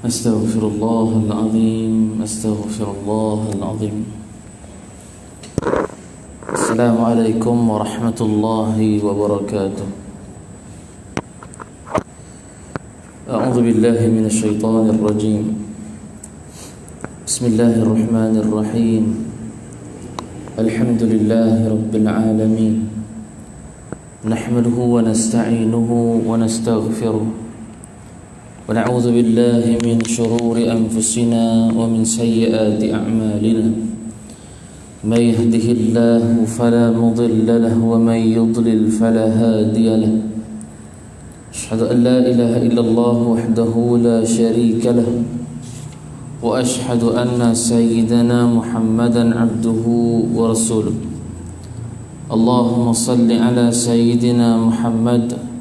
Astaghfirullahaladzim. Astaghfirullahaladzim. Assalamualaikum warahmatullahi wabarakatuh. A'udzu billahi minasy syaithanir rajim. Bismillahirrahmanirrahim. Alhamdulillahi rabbil alamin. Nahmaduhu wa nasta'inuhu wa nastaghfiruh. ونعوذ بالله من شرور أنفسنا ومن سيئات أعمالنا من يهده الله فلا مضل له ومن يضلل فلا هادي له أشهد أن لا إله إلا الله وحده لا شريك له وأشهد أن سيدنا محمدا عبده ورسوله اللهم صل على سيدنا محمد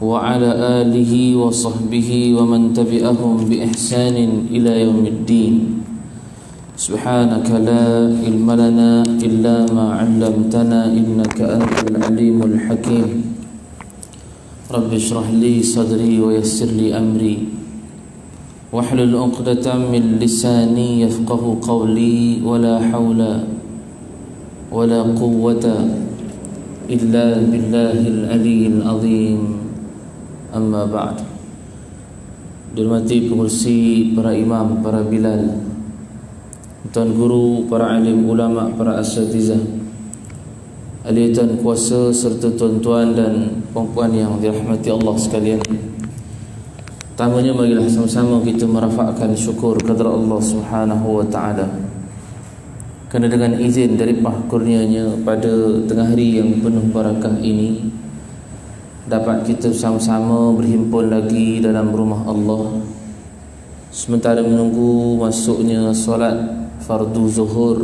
وعلى آله وصحبه ومن تبعهم بإحسان إلى يوم الدين سبحانك لا علم لنا إلا ما علمتنا إنك أنت العليم الحكيم رب اشرح لي صدري ويسر لي أمري واحلل عقدة من لساني يفقه قولي ولا حول ولا قوة إلا بالله العلي العظيم. Amma ba'd. Dihormati pengurusi, para imam, para bilal, tuan guru, para alim ulama, para asatizah, ahli dan kuasa serta tuan-tuan dan puan-puan yang dirahmati Allah sekalian. Pertamanya marilah sama-sama kita merafakkan syukur kepada Allah Subhanahu wa taala. Kerana dengan izin dari kurnia-Nya pada tengah hari yang penuh barakah ini dapat kita sama-sama berhimpun lagi dalam rumah Allah sementara menunggu masuknya solat fardu zuhur.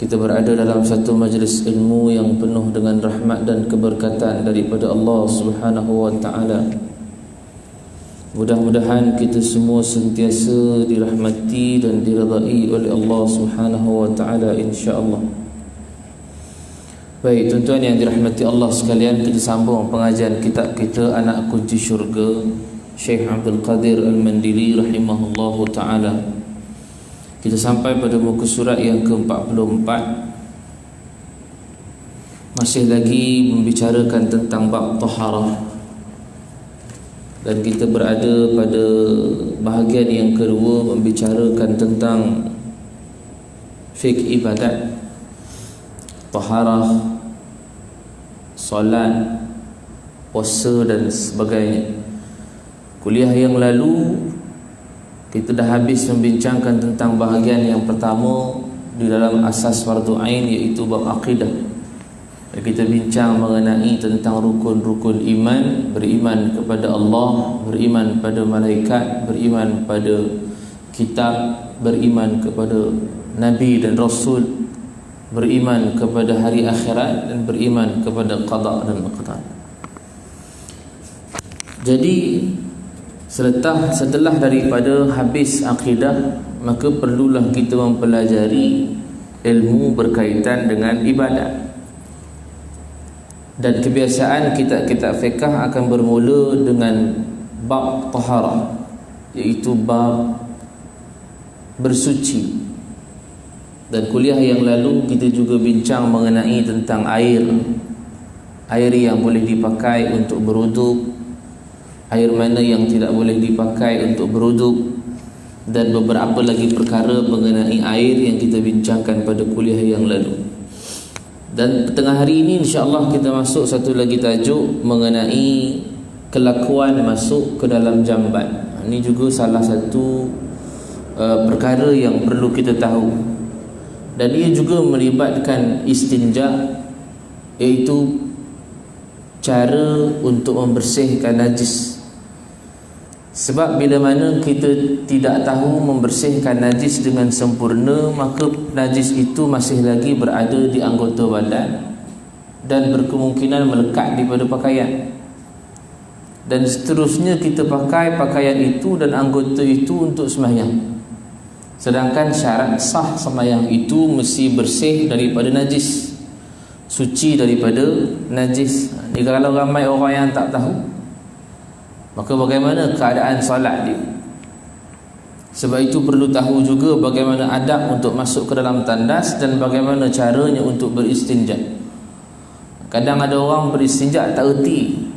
Kita berada dalam satu majlis ilmu yang penuh dengan rahmat dan keberkatan daripada Allah Subhanahu wa taala. Mudah-mudahan kita semua sentiasa dirahmati dan diridai oleh Allah Subhanahu wa taala insya-Allah. Baik, tuan-tuan yang dirahmati Allah sekalian, kita sambung pengajian kitab kita Anak Kunci Syurga Syekh Abdul Qadir Al-Mandili rahimahullahu ta'ala. Kita sampai pada muka surat yang ke-44. Masih lagi membicarakan tentang bab taharah, dan kita berada pada bahagian yang kedua, membicarakan tentang fiqh ibadat, taharah, solat, puasa dan sebagainya. Kuliah yang lalu kita dah habis membincangkan tentang bahagian yang pertama di dalam asas fardu ain, iaitu bab akidah. Kita bincang mengenai tentang rukun-rukun iman: beriman kepada Allah, beriman pada malaikat, beriman pada kitab, beriman kepada nabi dan rasul, beriman kepada hari akhirat, dan beriman kepada qada dan qadar. Jadi setelah daripada habis akidah, maka perlulah kita mempelajari ilmu berkaitan dengan ibadat. Dan kebiasaan kitab-kitab fiqh akan bermula dengan bab taharah, iaitu bab bersuci. Dan kuliah yang lalu kita juga bincang mengenai tentang air yang boleh dipakai untuk berwuduk, air mana yang tidak boleh dipakai untuk berwuduk, dan beberapa lagi perkara mengenai air yang kita bincangkan pada kuliah yang lalu. Dan tengah hari ini insya-Allah kita masuk satu lagi tajuk mengenai kelakuan masuk ke dalam jamban. Ini juga salah satu perkara yang perlu kita tahu. Dan ia juga melibatkan istinja, iaitu cara untuk membersihkan najis. Sebab bila mana kita tidak tahu membersihkan najis dengan sempurna, maka najis itu masih lagi berada di anggota badan dan berkemungkinan melekat daripada pakaian. Dan seterusnya kita pakai pakaian itu dan anggota itu untuk sembahyang. Sedangkan syarat sah sembahyang itu mesti bersih daripada najis, suci daripada najis. Ini kalau ramai orang yang tak tahu, Maka bagaimana keadaan solat dia? Sebab itu perlu tahu juga bagaimana adab untuk masuk ke dalam tandas dan bagaimana caranya untuk beristinja. Kadang ada orang beristinja tak erti.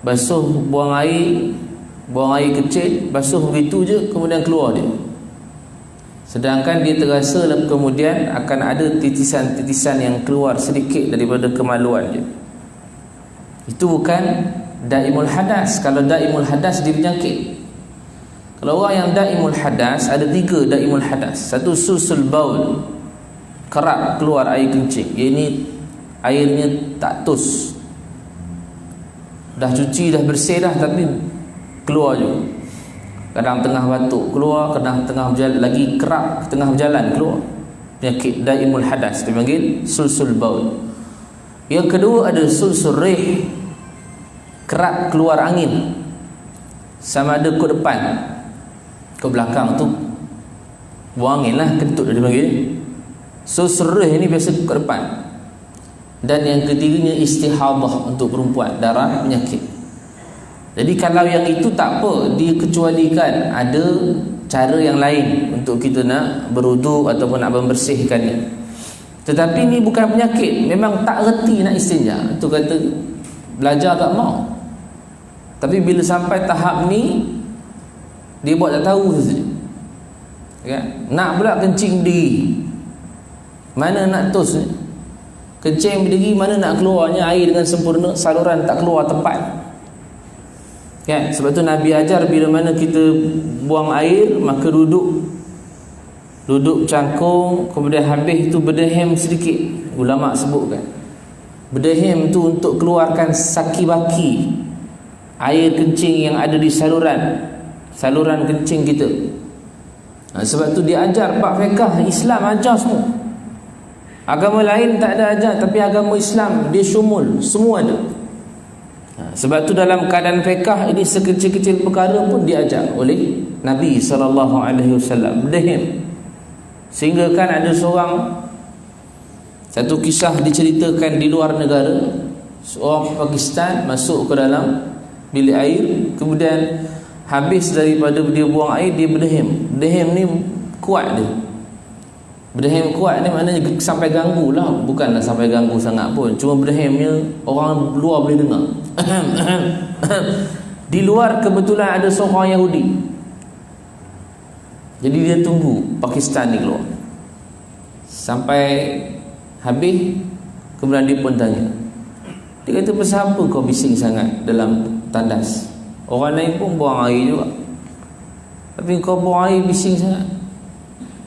Basuh buang air kecil, basuh begitu je kemudian keluar dia. Sedangkan dia terasa kemudian akan ada titisan-titisan yang keluar sedikit daripada kemaluan dia. Itu bukan daimul hadas. Kalau daimul hadas dia penyakit. Kalau orang yang daimul hadas, ada 3 daimul hadas. Satu susul baul, kerap keluar air kencing. Ini airnya tak tus, dah cuci dah bersih dah tapi keluar juga. Kadang tengah batuk keluar, kadang tengah berjalan, lagi kerap tengah berjalan keluar. Penyakit daimul hadas dipanggil sulsul baul. Yang kedua ada sulsul rih, kerap keluar angin. Sama ada ke depan, ke belakang tu buang angin lah, kentut dia panggil. Sulsul rih ni biasa ke depan. Dan yang ketiganya istihadah untuk perempuan, darah penyakit. Jadi kalau yang itu tak apa, dikecualikan ada cara yang lain untuk kita nak berwuduk ataupun nak membersihkannya. Tetapi ni bukan penyakit, memang tak reti nak istinja. Itu kata belajar tak mau. Tapi bila sampai tahap ni, dia buat tak tahu saja. Ya? Nak pula kencing berdiri, mana nak tos ni? Kencing berdiri, mana nak keluarnya air dengan sempurna, saluran tak keluar tepat. Kan? Sebab tu Nabi ajar bila mana kita buang air, maka duduk cangkung, kemudian habis tu berdehem sedikit. Ulama sebutkan berdehem tu untuk keluarkan saki-baki air kencing yang ada di saluran kencing kita. Sebab tu dia ajar bab fiqh Islam, ajar semua. Agama lain tak ada ajar, tapi agama Islam dia syumul, semua ada. Sebab tu dalam keadaan fiqh ini sekecil-kecil perkara pun diajar oleh Nabi SAW. Berdehem. Sehingga kan ada satu kisah diceritakan di luar negara. Seorang Pakistan masuk ke dalam bilik air, kemudian habis daripada dia buang air, dia berdehem. Berdehem ni kuat dia. Berdehem kuat ni maknanya sampai ganggu lah. Bukanlah sampai ganggu sangat pun, cuma berdehemnya orang luar boleh dengar. Di luar kebetulan ada seorang Yahudi. Jadi dia tunggu Pakistan ni keluar sampai habis. Kemudian dia pun tanya, dia kata, pasal apa kau bising sangat dalam tandas? Orang lain pun buang air juga, tapi kau buang air bising sangat.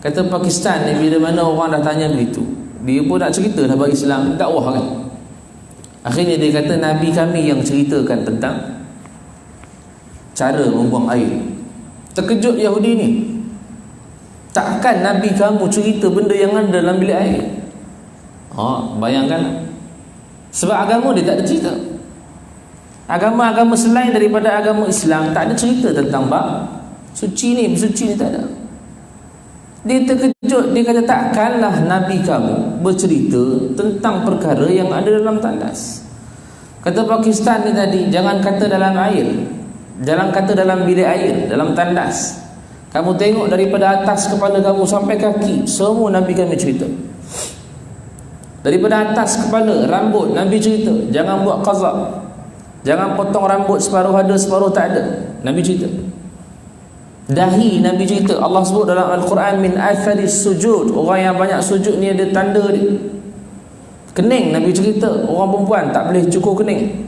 Kata Pakistan ni, bila mana orang dah tanya begitu, dia pun nak cerita dah bagi Islam, dakwah kan. Akhirnya dia kata, Nabi kami yang ceritakan tentang cara membuang air. Terkejut Yahudi ni. Takkan Nabi kamu cerita benda yang ada dalam bilik air? Bayangkan. Sebab agama dia tak ada cerita. Agama-agama selain daripada agama Islam tak ada cerita tentang bab suci ni, bersuci ni, tak ada. Dia terkejut. Dia kata, takkanlah Nabi kamu bercerita tentang perkara yang ada dalam tandas. Kata Pakistan ni tadi, jangan kata dalam air, jangan kata dalam bilik air, dalam tandas. Kamu tengok daripada atas kepala kamu sampai kaki, semua Nabi kami cerita. Daripada atas kepala, rambut, Nabi cerita, jangan buat qazak, jangan potong rambut separuh ada separuh tak ada, Nabi cerita. Dahi, Nabi cerita. Allah sebut dalam Al-Quran, min atharis sujud, orang yang banyak sujud ni ada tanda dia. Kening, Nabi cerita, orang perempuan tak boleh cukur kening.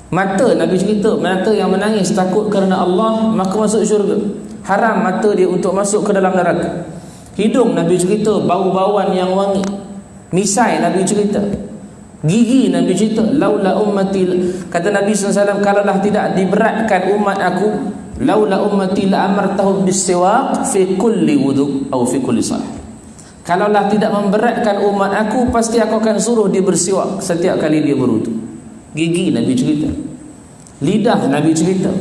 Mata, Nabi cerita, mata yang menangis takut kerana Allah maka masuk syurga, haram mata dia untuk masuk ke dalam neraka. Hidung, Nabi cerita, bau-bauan yang wangi. Misai, Nabi cerita. Gigi, Nabi cerita, laula ummati, kata Nabi SAW, kalaulah tidak diberatkan umat aku, laula ummati la amartahum bis-siwak fi kulli wudu' atau fi kulli salah. Kalaulah tidak memberatkan umat aku, pasti aku akan suruh dia bersiwak setiap kali dia berwudu. Gigi, Nabi cerita. Lidah, Nabi cerita,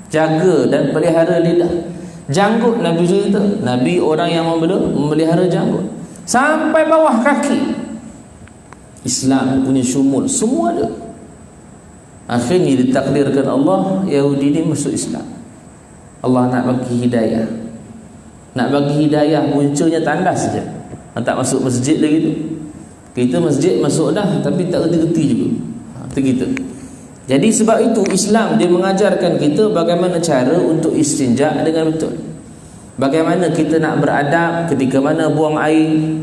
jaga dan pelihara lidah. Janggut, Nabi cerita, Nabi orang yang memelihara janggut sampai bawah kaki. Islam punya syumul, semua ada. Akhirnya ditakdirkan Allah Yahudi ni masuk Islam. Allah nak bagi hidayah. Nak bagi hidayah munculnya tandas saja. Tak masuk masjid lagi tu. Kita masjid masuk dah tapi tak reti-reti juga. Itu kita. Jadi sebab itu Islam dia mengajarkan kita bagaimana cara untuk istinja dengan betul. Bagaimana kita nak beradab ketika mana buang air.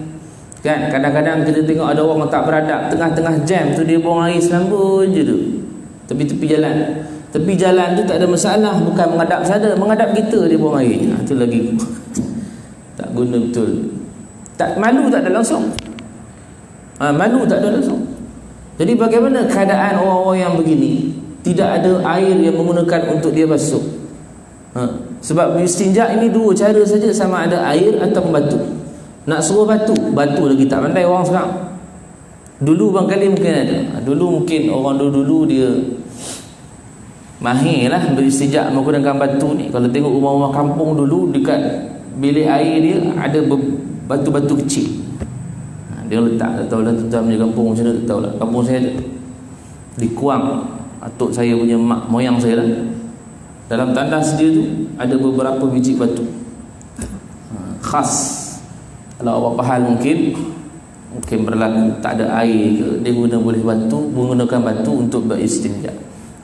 Kan kadang-kadang kita tengok ada orang tak beradab, tengah-tengah jam tu dia buang air selambut je tu. Tepi-tepi jalan. Tepi jalan tu tak ada masalah, bukan menghadap saja, menghadap kita dia buang air. Tu lagi tak guna betul. Tak malu tak ada langsung. Malu tak ada langsung. Jadi bagaimana keadaan orang-orang yang begini? Tidak ada air yang menggunakan untuk dia basuh. Sebab istinja ini dua cara saja, sama ada air atau batu. Nak suruh batu lagi tak pandai orang sekarang. Dulu barangkali mungkin ada. Dulu mungkin orang dulu dia mahir lah beristinja menggunakan batu ni. Kalau tengok rumah-rumah kampung dulu, dekat bilik air dia ada batu-batu kecil. Dia letak, tak tahu lah tuan punya kampung macam mana, tak tahu lah. Kampung saya ada di Kuang, atuk saya punya mak moyang saya lah. Dalam tandas dia tu ada beberapa biji batu khas. Kalau awak faham mungkin berlaku tak ada air ke, dia guna boleh batu, menggunakan batu untuk beristinja.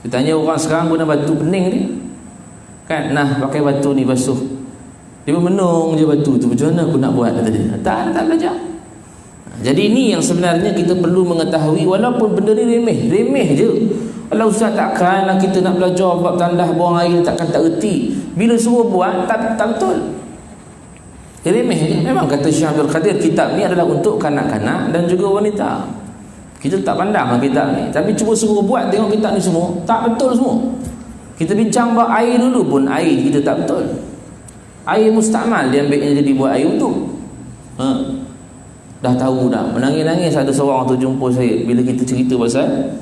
Kita tanya orang sekarang guna batu pening ni kan, nah pakai batu ni basuh, dia menung je batu tu, macam mana aku nak buat, kata dia. Tak belajar. Jadi ini yang sebenarnya kita perlu mengetahui, walaupun benda ni remeh je. Kalau ustaz takkanlah kita nak belajar bab tandas buang air takkan tak erti. Bila suruh buat tak betul. Remeh je. Memang kata Syekh Abdul Qadir, kitab ni adalah untuk kanak-kanak dan juga wanita. Kita tak pandang kitab ni, tapi cuba suruh buat, tengok kitab ni semua tak betul semua. Kita bincang bab air dulu pun air kita tak betul. Air mustakmal dia ambilnya jadi buat air untuk. Dah tahu dah, menangis-nangis ada seorang tu jumpa saya bila kita cerita pasal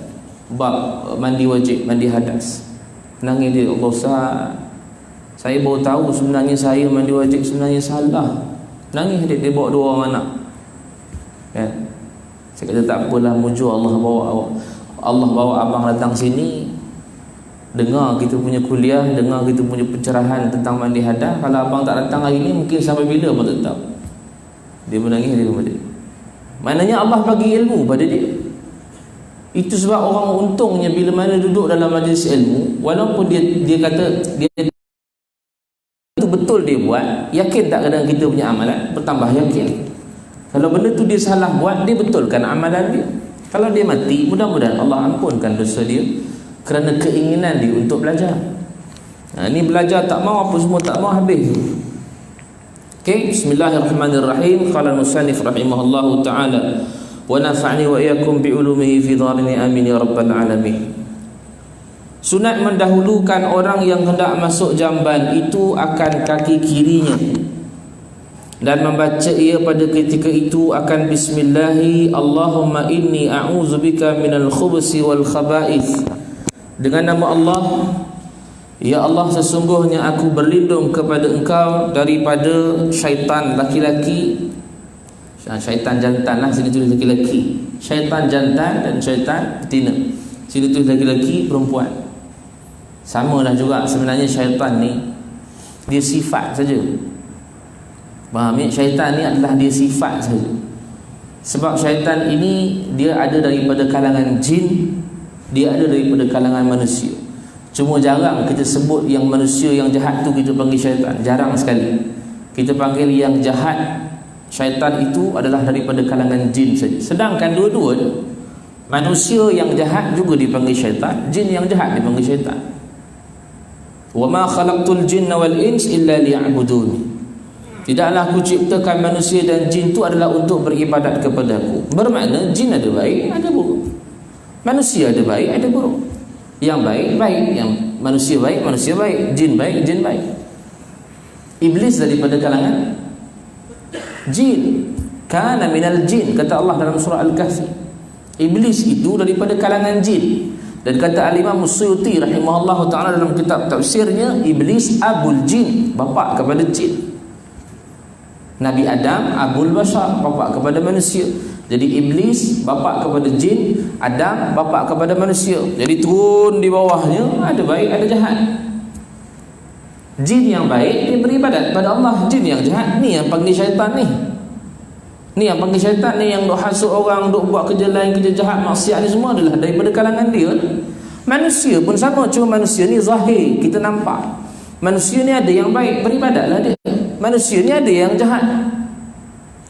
bab mandi wajib, mandi hadas. Menangis dia, Allah Ustaz, saya baru tahu sebenarnya saya mandi wajib sebenarnya salah. Nangis dia bawa dua orang anak. Kan? Saya kata tak apalah, mujur Allah bawa abang datang sini, dengar kita punya kuliah, dengar kita punya pencerahan tentang mandi hadas. Kalau abang tak datang hari ni mungkin sampai bila pun tak tahu. Dia menangis dia kepada dia. Maknanya Allah bagi ilmu pada dia. Itu sebab orang untungnya bila mana duduk dalam majlis ilmu, walaupun dia kata dia itu betul dia buat, yakin tak kadang kita punya amalan bertambah yakin. Kalau benda tu dia salah buat, dia betulkan amalan dia. Kalau dia mati, mudah-mudahan Allah ampunkan dosa dia kerana keinginan dia untuk belajar. Ini belajar tak mau, apa semua tak mau, habis. Okay, bismillahirrahmanirrahim. Qala al-musannif rahimahullahu ta'ala wa nafa'ni wa iyyakum bi ulumihi fi dharini amin ya rabbal alamin. Sunat mendahulukan orang yang hendak masuk jamban itu akan kaki kirinya dan membaca ia pada ketika itu akan bismillahi Allahumma inni a'udzubika minal khubusi wal khaba'ith. Dengan nama Allah, ya Allah, sesungguhnya aku berlindung kepada engkau daripada syaitan laki-laki, syaitan jantan lah, sini tulis laki-laki, syaitan jantan dan syaitan betina, sini tulis laki-laki perempuan. Sama lah juga sebenarnya syaitan ni dia sifat saja. Faham ya? Syaitan ni adalah dia sifat saja. Sebab syaitan ini dia ada daripada kalangan jin, dia ada daripada kalangan manusia. Cuma jarang kita sebut yang manusia yang jahat tu kita panggil syaitan. Jarang sekali kita panggil yang jahat syaitan itu adalah daripada kalangan jin saja. Sedangkan dua-dua manusia yang jahat juga dipanggil syaitan, jin yang jahat dipanggil syaitan. Wa ma khalaqtul jinna wal ins illa liya'budun. Tidaklah aku ciptakan manusia dan jin itu adalah untuk beribadat kepada aku. Bermakna jin ada baik, ada buruk. Manusia ada baik, ada buruk. Yang baik, baik. Yang manusia baik, manusia baik. Jin baik, jin baik. Iblis daripada kalangan jin. Kana minal jin, kata Allah dalam surah Al-Kahfi. Iblis itu daripada kalangan jin. Dan kata Al-Imam Suyuti rahimahullah ta'ala dalam kitab tafsirnya, Iblis abul jin, bapa kepada jin. Nabi Adam abul bashar, bapa kepada manusia. Jadi iblis bapa kepada jin, Adam bapa kepada manusia. Jadi turun di bawahnya ada baik ada jahat. Jin yang baik dia beribadat pada Allah, jin yang jahat ni yang panggil syaitan ni. Ni yang panggil syaitan ni, yang duk hasut orang, duk buat kerja lain, kerja jahat, maksiat ni semua adalah daripada kalangan dia. Manusia pun sama, cuma manusia ni zahir kita nampak. Manusia ni ada yang baik, beribadatlah dia. Manusia ni ada yang jahat.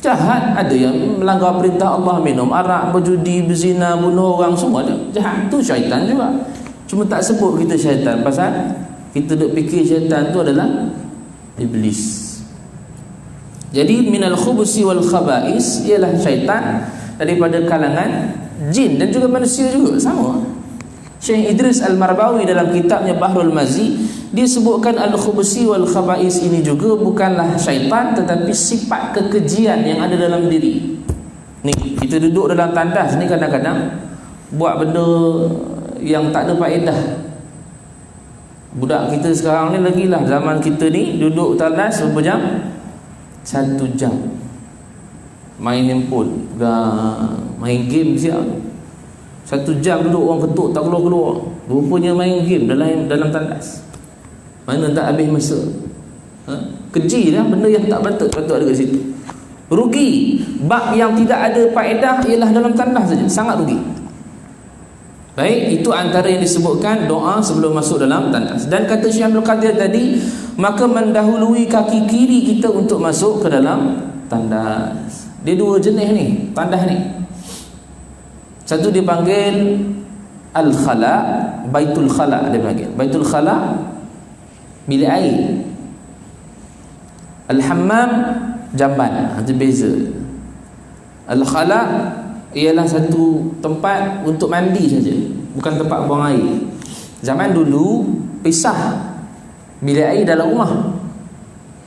Jahat, ada yang melanggar perintah Allah, minum arak, berjudi, berzina, bunuh orang, semua ada. Jahat tu syaitan juga. Cuma tak sebut kita syaitan pasal kita duk fikir syaitan tu adalah iblis. Jadi minal khubusi wal khaba'is ialah syaitan daripada kalangan jin dan juga manusia juga sama. Syekh Idris Al-Marbawi dalam kitabnya Bahrul Mazi, dia sebutkan al-khubusi wal khaba'is ini juga bukanlah syaitan tetapi sifat kekejian yang ada dalam diri. Ni kita duduk dalam tandas ni kadang-kadang buat benda yang tak ada faedah. Budak kita sekarang ni lagilah, zaman kita ni duduk tandas berapa jam? 1 jam. Main handphone, main game siap. 1 jam duduk orang ketuk tak keluar-keluar. Rupanya main game dalam tandas. Mana tak habis masa. Keji lah, benda yang tak patut ada kat situ. Rugi. Bab yang tidak ada faedah ialah dalam tandas saja, sangat rugi. Baik, itu antara yang disebutkan doa sebelum masuk dalam tandas. Dan kata Syekh Abdul Qadir tadi, maka mendahului kaki kiri kita untuk masuk ke dalam tandas. Dia dua jenis ni, tandas ni. Satu dipanggil Al-Khala, Baitul Khala dia panggil. Baitul Khala, bilik air. Al-Hammam, jamban. Itu beza. Al-Khala ialah satu tempat untuk mandi saja, bukan tempat buang air. Zaman dulu pisah bilik air dalam rumah,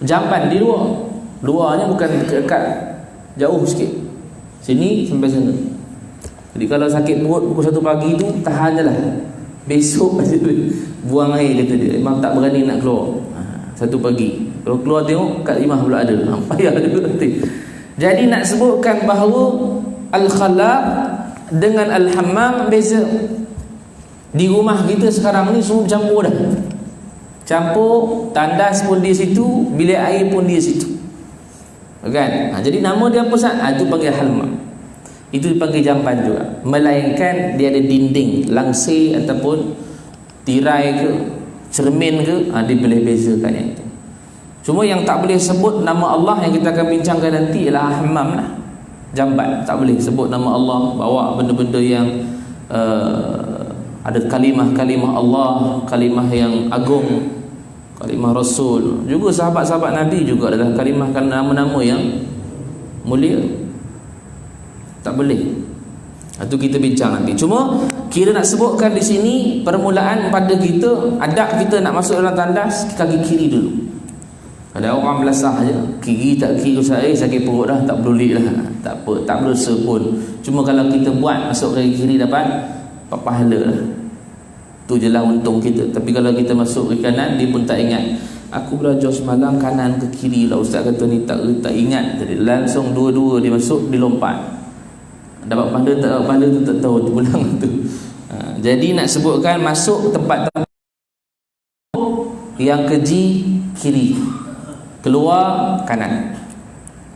jamban di luar. Luarnya bukan dekat, jauh sikit, sini sampai sana. Jadi kalau sakit perut pukul 1 pagi tu, tahan je lah, besok buang air, kata dia. Memang tak berani nak keluar 1 pagi. Kalau keluar tengok kat imah pula ada, payah juga nanti. Jadi nak sebutkan bahawa Al-Khala dengan Al-Hammam beza. Di rumah kita sekarang ni semua campur dah. Campur, tandas pun di situ, bilik air pun di situ. Kan? Jadi nama dia apa sah? Itu panggil Hammam. Itu dipanggil jamban juga. Melainkan dia ada dinding, langsir ataupun tirai ke, cermin ke, dia boleh bezakan yang itu. Cuma yang tak boleh sebut nama Allah yang kita akan bincangkan nanti ialah Hammam lah. Jamban, tak boleh sebut nama Allah, bawa benda-benda yang ada kalimah-kalimah Allah, kalimah yang agung, kalimah Rasul. Juga sahabat-sahabat Nabi juga adalah kalimah nama-nama yang mulia. Tak boleh. Itu kita bincang nanti. Cuma kira nak sebutkan di sini permulaan pada kita, adab kita nak masuk dalam tandas, kaki kiri dulu. Ada orang belasah je, kiri tak kiri saya sakit perut dah, tak peduli lah, tak apa, tak berdosa pun. Cuma kalau kita buat masuk kaki kiri dapat pahala lah. Tu je lah untung kita. Tapi kalau kita masuk ke kanan, dia pun tak ingat. Aku belajar semalam kanan ke kiri lah, ustaz kata ni tak ingat. Jadi langsung dua-dua dia masuk, dia lompat. Dapat pahala tak dapat pahala tu tak tahu, tu pulang tu. Jadi nak sebutkan masuk tempat-tempat yang keji kiri, keluar kanan.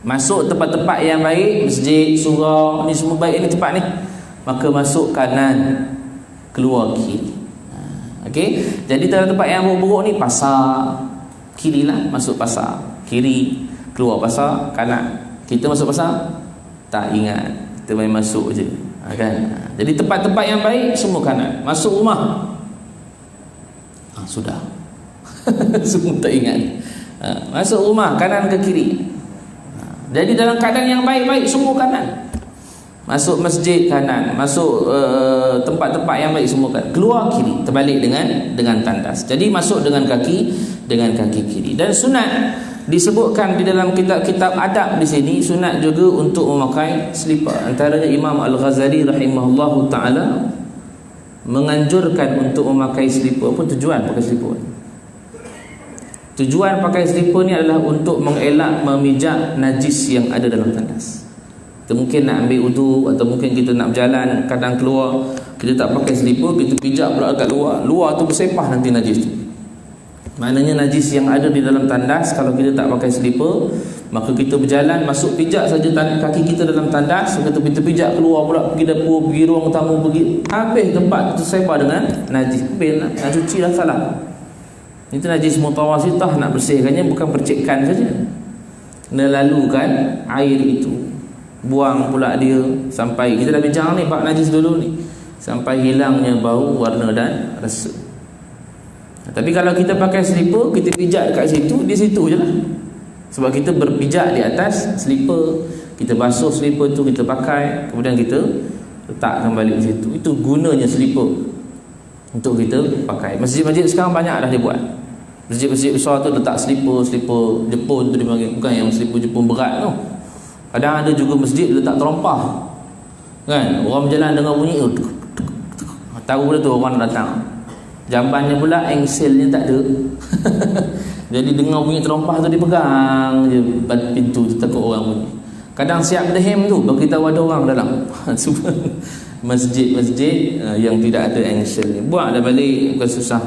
Masuk tempat-tempat yang baik, masjid, surau, ni semua baik ni tempat ni, maka masuk kanan, keluar kiri. Okey. Jadi dalam tempat yang buruk ni, pasar, kiri lah, masuk pasar, kiri, keluar pasar, kanan. Kita masuk pasar tak ingat, kita main masuk je, kan? Jadi tempat-tempat yang baik semua kanan. Masuk rumah, sudah semua tak ingat. Masuk rumah kanan ke kiri. Jadi dalam keadaan yang baik-baik semua kanan. Masuk masjid kanan, masuk tempat-tempat yang baik semua kanan. Keluar kiri, terbalik dengan tandas. Jadi masuk dengan kaki kiri. Dan sunat disebutkan di dalam kitab-kitab adab di sini, sunat juga untuk memakai selipar. Antaranya Imam Al-Ghazali rahimahullahu taala menganjurkan untuk memakai selipar. Apa tujuan pakai selipar? Tujuan pakai selipar ni adalah untuk mengelak memijak najis yang ada dalam tandas. Kita mungkin nak ambil wudu, atau mungkin kita nak berjalan, kadang keluar kita tak pakai selipar, kita pijak pula kat luar tu bersepah nanti najis tu. Maknanya najis yang ada di dalam tandas, kalau kita tak pakai selipar, maka kita berjalan, masuk pijak saja kaki kita dalam tandas, kita pijak keluar pula, pergi dapur, pergi ruang tamu, pergi habis tempat tu sepah dengan najis. Habis nak cuci dah salah. Itu najis mutawasitah, nak bersihkannya bukan percikan saja, kena lalukan air itu, buang pula dia sampai, kita dah bincang ni bab najis dulu ni, sampai hilangnya bau, warna dan rasa. Tapi kalau kita pakai selipar, kita pijak dekat situ, di situ je lah. Sebab kita berpijak di atas selipar, kita basuh selipar tu, kita pakai, kemudian kita letakkan balik di situ. Itu gunanya selipar untuk kita pakai. Masjid-masjid sekarang banyak dah dia buat. Masjid-masjid besar tu letak selipar Jepun tu dipanggil, bukan yang selipar Jepun berat tu. Kadang ada juga masjid letak terompah, kan, orang berjalan dengan bunyi tahu dah tu orang datang. Jambannya pula engselnya tak ada. Jadi dengar bunyi terompah tu dipegang je pintu tu, takut orang bunyi. Kadang siap dehem tu bagi tahu ada orang dalam. Masjid-masjid yang tidak ada engsel ni, buat dah balik, bukan susah.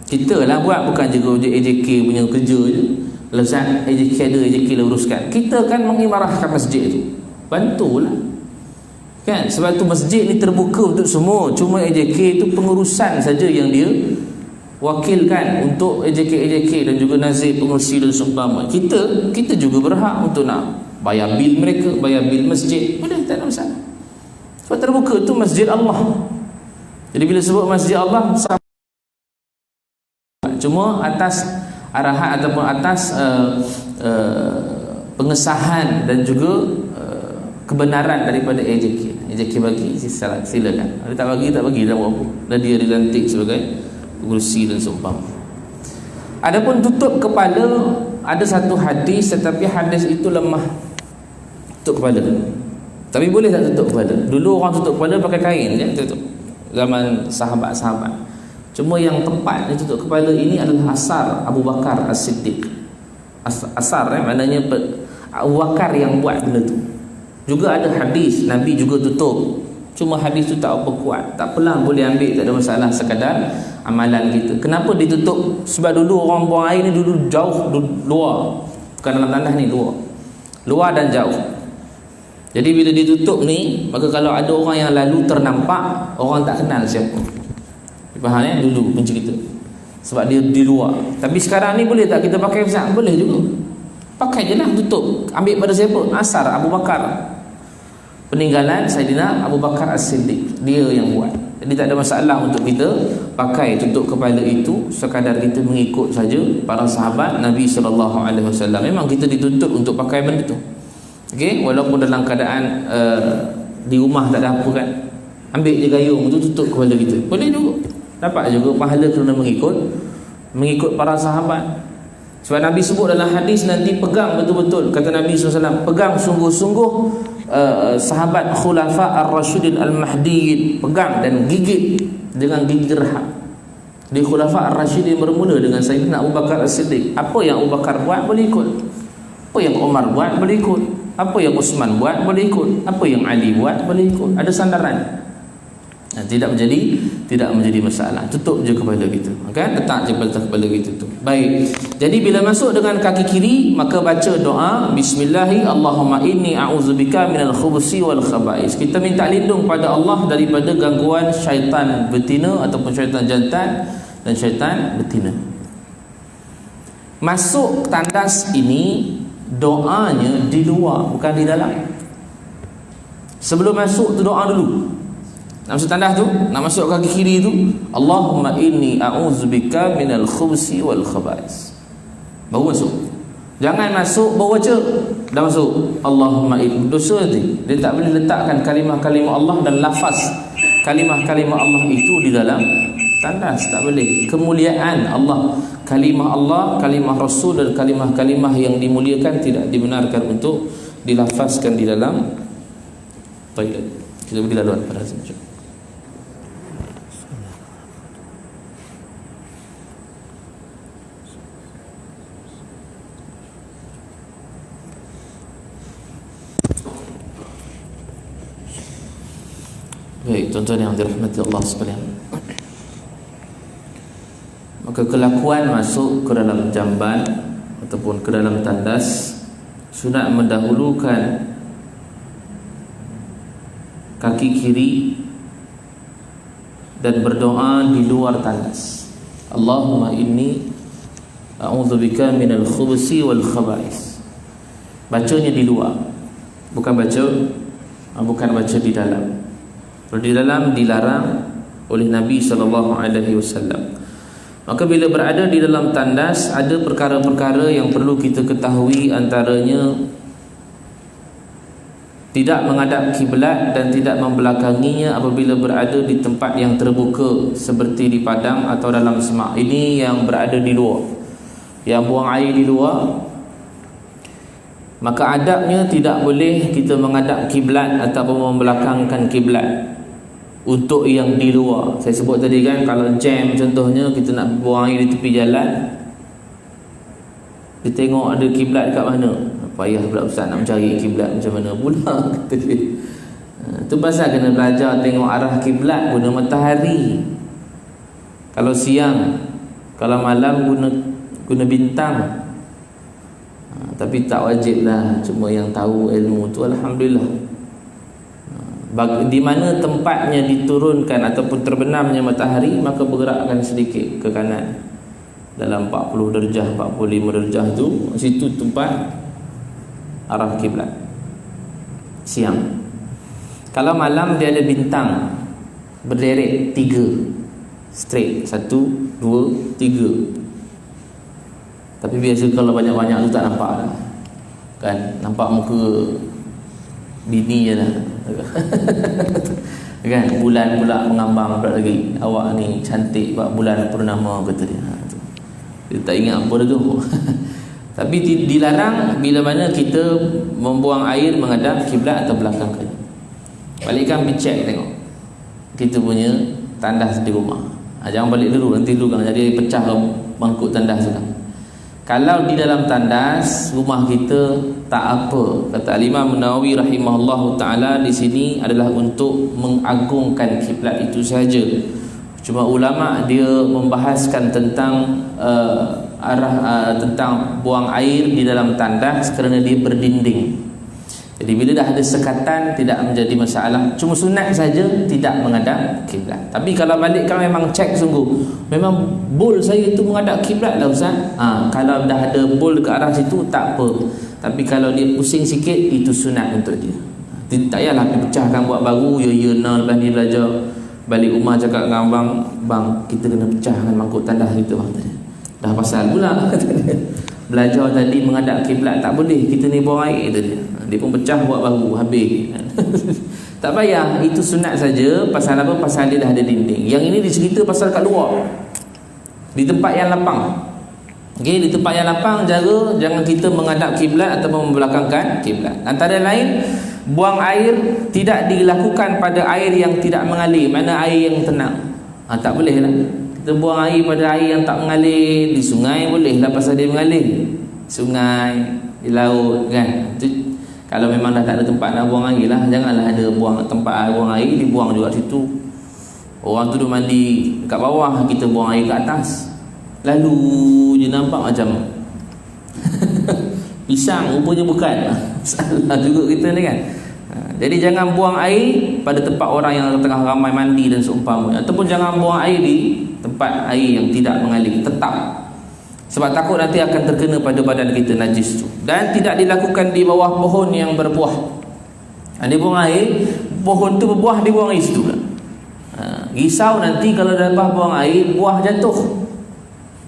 Kita lah buat, bukan je AJK punya kerja je. Lezat AJK ada, AJK lah uruskan. Kita kan mengimarahkan masjid tu, bantulah, kan? Sebab tu masjid ni terbuka untuk semua. Cuma AJK tu pengurusan saja yang dia wakilkan untuk AJK dan juga nazir, pengurusi dan seumpama. Kita juga berhak untuk nak bayar bil mereka, bayar bil masjid, boleh, tak ada masalah. Sebab terbuka tu masjid Allah. Jadi bila sebut masjid Allah, cuma atas arahan ataupun atas pengesahan dan juga kebenaran daripada AJK. AJK bagi, silakan. Ada tak bagi, tak bagi, tak apa-apa. Dan dia dilantik sebagai pengurusi dan seumpama. Adapun tutup kepala, ada satu hadis, tetapi hadis itu lemah. Tutup kepala, tapi boleh tak tutup kepala? Dulu orang tutup kepala pakai kain je, tutup. Zaman sahabat-sahabat. Cuma yang tepat dia tutup kepala ini adalah asar Abu Bakar As-Siddiq. Asar maknanya Abu Bakar yang buat benda tu. Juga ada hadis Nabi juga tutup, cuma hadis tu tak apa kuat. Tak apalah, boleh ambil, tak ada masalah, sekadar amalan kita. Kenapa ditutup? Sebab dulu orang buang air ni dulu jauh, luar, bukan dalam tandas ni, luar dan jauh. Jadi bila ditutup ni, maka kalau ada orang yang lalu ternampak, orang tak kenal siapa. Faham ya? Dulu macam kita, sebab dia di luar. Tapi sekarang ni boleh tak kita pakai Ustaz? Boleh juga. Pakai je lah, tutup. Ambil pada siapa? Asar Abu Bakar, peninggalan Saidina Abu Bakar As-Siddiq, dia yang buat. Jadi tak ada masalah untuk kita pakai tutup kepala itu, sekadar kita mengikut saja para sahabat Nabi SAW. Memang kita dituntut untuk pakai benda tu, okey, walaupun dalam keadaan di rumah tak ada apa kan, ambil je gayung tu tutup kepala kita, boleh juga, dapat juga pahala kerana mengikut para sahabat. Sebab Nabi sebut dalam hadis, nanti pegang betul-betul, kata Nabi SAW, pegang sungguh-sungguh sahabat khulafa ar-rasyidin al-mahdiyin, pegang dan gigit dengan gigi gerham. Di khulafa ar-rasyidin bermula dengan Sayyidina Abu Bakar As-Siddiq. Apa yang Abu Bakar buat boleh ikut, apa yang Umar buat boleh ikut, apa yang Uthman buat boleh ikut, apa yang Ali buat boleh ikut, ada sandaran. Tidak menjadi masalah. Tutup je kepala kita, kan? Letak je kepala kita tu. Baik. Jadi bila masuk dengan kaki kiri, maka baca doa Bismillahi Allahumma inni a'udzubika minal khubusi wal khaba'is. Kita minta lindung pada Allah daripada gangguan syaitan betina ataupun syaitan jantan dan syaitan betina. Masuk tandas ini, doanya di luar, bukan di dalam. Sebelum masuk tu doa dulu. Nak masuk tandas tu, nak masuk kaki kiri tu, Allahumma inni a'udzubika minal khubusi wal khaba'is, baru masuk. Jangan masuk baru baca dah masuk Allahumma inni, dosa nanti. Dia tak boleh letakkan kalimah-kalimah Allah dan lafaz kalimah-kalimah Allah itu di dalam tandas, tak boleh. Kemuliaan Allah, kalimah Allah, kalimah Rasul dan kalimah-kalimah yang dimuliakan tidak dibenarkan untuk dilafazkan di dalam toilet. Kita pergi laluan pada sini. Baik, tuan-tuan yang dirahmati Allah sekalian, maka kelakuan masuk ke dalam jamban ataupun ke dalam tandas, sunat mendahulukan kaki kiri dan berdoa di luar tandas. Allahumma inni a'udzubika minal khubusi wal khaba'is. Bacanya di luar, bukan baca di dalam. Kalau di dalam dilarang oleh Nabi SAW. Maka bila berada di dalam tandas, ada perkara-perkara yang perlu kita ketahui. Antaranya tidak menghadap kiblat dan tidak membelakanginya apabila berada di tempat yang terbuka seperti di padang atau dalam semak. Ini yang berada di luar, yang buang air di luar, maka adabnya tidak boleh kita menghadap kiblat ataupun membelakangkan kiblat. Untuk yang di luar, saya sebut tadi kan, kalau jam contohnya, kita nak buang air di tepi jalan, kita tengok ada kiblat kat mana, payah pula ustaz nak mencari kiblat macam mana pula, kata dia. Itu pasal kena belajar tengok arah kiblat guna matahari. Kalau siang, kalau malam guna bintang. Tapi tak wajib lah, cuma yang tahu ilmu tu alhamdulillah. Di mana tempatnya diturunkan ataupun terbenamnya matahari, maka bergerakkan sedikit ke kanan dalam 40 darjah, 45 darjah tu, situ tempat arah kiblat siang. Kalau malam dia ada bintang berderet 3 straight, 1, 2, 3. Tapi biasa kalau banyak-banyak tu tak nampak lah, kan, nampak muka bini je lah. Kan, bulan pula mengambang pula lagi, awak ni cantik pak bulan purnama, kata dia. Dia tak ingat apa dah tu. Tapi dilarang bila mana kita membuang air menghadap kiblat atau belakang ke. Balikkan pergi check tengok kita punya tandas di rumah. Jangan balik dulu, nanti dulu kan jadi pecah mangkuk tandas tu kan. Kalau di dalam tandas rumah kita tak apa, kata Imam Nawawi rahimahullahu taala, di sini adalah untuk mengagungkan kiblat itu saja. Cuma ulama dia membahaskan tentang tentang buang air di dalam tandas kerana dia berdinding. Jadi bila dah ada sekatan tidak menjadi masalah. Cuma sunat saja tidak menghadap kiblat. Tapi kalau balik kan memang cek sungguh, memang bowl saya itu menghadap kiblat lah ustaz. Kalau dah ada bowl ke arah situ tak apa. Tapi kalau dia pusing sikit, itu sunat untuk dia. Tak payahlah pecahkan buat baru. Lepas ni belajar balik rumah cakap dengan abang, bang kita kena pecahkan mangkuk tandas kita bang. Dah pasal pula belajar tadi menghadap kiblat tak boleh, kita ni buang air tadi. Dia pun pecah buat baru, habis. Tak payah, itu sunat saja. Pasal apa? Pasal dia dah ada dinding. Yang ini dicerita pasal kat luar, di tempat yang lapang. Okey, di tempat yang lapang jaga jangan kita menghadap kiblat atau membelakangkan kiblat. Antara lain, buang air tidak dilakukan pada air yang tidak mengalir. Mana air yang tenang? Tak boleh lah. Kita buang air pada air yang tak mengalir. Di sungai boleh lah pasal dia mengalir. Sungai, di laut kan. Itu, kalau memang dah tak ada tempat nak buang air lah, janganlah ada tempat buang air dibuang juga situ. Orang tu duduk mandi kat bawah, kita buang air kat atas. Lalu je nampak macam pisang, rupanya bukan. Salah juga kita ni kan. Jadi jangan buang air pada tempat orang yang tengah ramai mandi dan seumpamanya. Ataupun jangan buang air di tempat air yang tidak mengalir, tetap. Sebab takut nanti akan terkena pada badan kita najis tu. Dan tidak dilakukan di bawah pohon yang berbuah. Dia buang air, pohon tu berbuah, dia buang air situ pula. Risau nanti kalau dah lepas buang air, buah jatuh.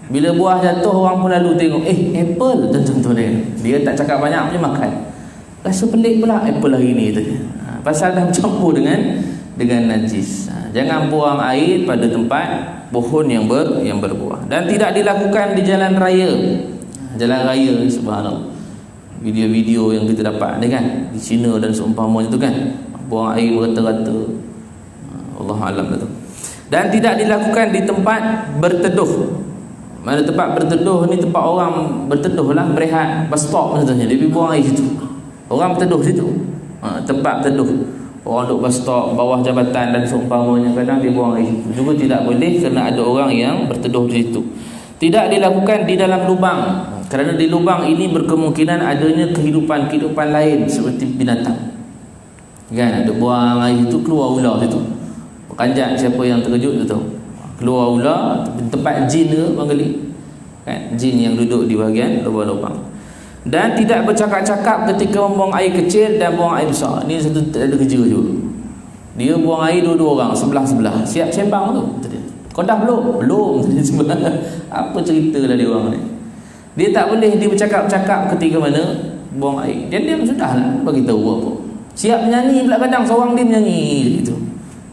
Bila buah jatuh, orang pun lalu tengok, apple contoh dia tak cakap banyak punya makan. Rasa pelik pula apple hari ni tu. Pasal dah bercampur dengan najis. Jangan buang air pada tempat pohon yang berbuah. Dan tidak dilakukan di jalan raya. Jalan raya, subhanallah. Video-video yang kita dapat ni kan, di China dan seumpamanya tu kan, buang air berata-rata. Allah alam tu. Dan tidak dilakukan di tempat berteduh. Mana tempat berteduh ni, tempat orang berteduh lah, berehat, bus stop contohnya, dia pergi buang air situ. Orang berteduh situ. Tempat berteduh. orang duduk bus stop, bawah jabatan dan seumpamanya, kadang dia buang air situ. Juga tidak boleh kerana ada orang yang berteduh di situ. Tidak dilakukan di dalam lubang, kerana di lubang ini berkemungkinan adanya kehidupan lain seperti binatang. Kan, ada buang air itu, keluar ular situ. Kanjat siapa yang terkejut tu tahu. Keluar ular, tempat jin ke bangkali. Kan, jin yang duduk di bahagian lubang-lubang. Dan tidak bercakap-cakap ketika membuang air kecil dan buang air besar. Ini satu ada kerja juga. Dia buang air dua-dua orang, sebelah-sebelah. Siap sembang tu. Kau dah belum? Belum. Apa cerita lah dia orang ni. Dia tak boleh dia bercakap-cakap ketika mana buang air. Dia sudahlah bagi tahu apa. Siap menyanyi pula kadang seorang dia menyanyi gitu.